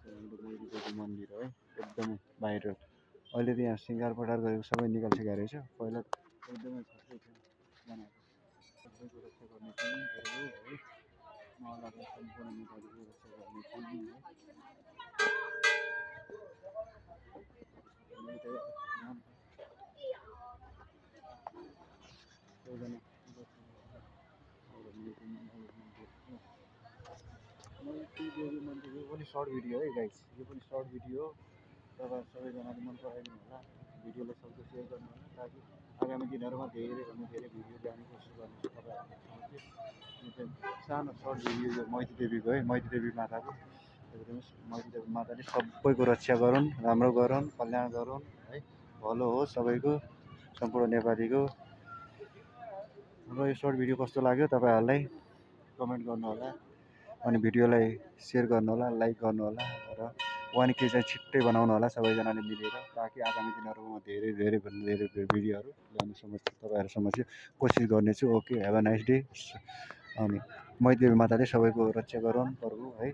मैरीदेवी मन्दिर है एकदमै भाइरल। अहिले त यहाँ सिँगार पटार गरेको सबै निकालिसकेको रहेछ। पहिला एकदमै खत्रै थियो बनाएको। सबैको रक्षा गर्ने चाहिँ है उहाँहरूलाई सम्पूर्ण नेपालीको रक्षा गर्ने चाहिँ है मैतीदेवी मन्दिर यो पनि सर्ट भिडियो है गाइस, यो पनि सर्ट भिडियो हो। तपाईँ सबैजनाले मन पराइदिनु होला, भिडियोलाई सक्दो सेयर गर्नु होला, ताकि आगामी दिनहरूमा धेरैभन्दा धेरै भिडियो ल्याउने कोसिस गर्नेछु तपाईँहरूको चाहिँ सानो सर्ट भिडियो यो मैतीदेवीको है, मैतीदेवी माताको। मैतीदेवी माताले सबैको रक्षा गरून्, राम्रो गरून्, कल्याण गरून् है, भलो होस् सबैको, सम्पूर्ण नेपालीको। र यो सर्ट भिडियो कस्तो लाग्यो तपाईँहरूलाई कमेन्ट गर्नुहोला, अनि भिडियोलाई सेयर गर्नुहोला, लाइक गर्नुहोला र 1K चाहिँ छिट्टै बनाउनु होला सबैजनाले मिलेर, ताकि आगामी दिनहरूमा धेरैभन्दा धेरै भिडियोहरू ल्याउने तपाईँहरू समक्ष कोसिस गर्नेछु। Okay, have a nice day. अनि मैतीदेवी माताले सबैको रक्षा गरून् प्रभु है।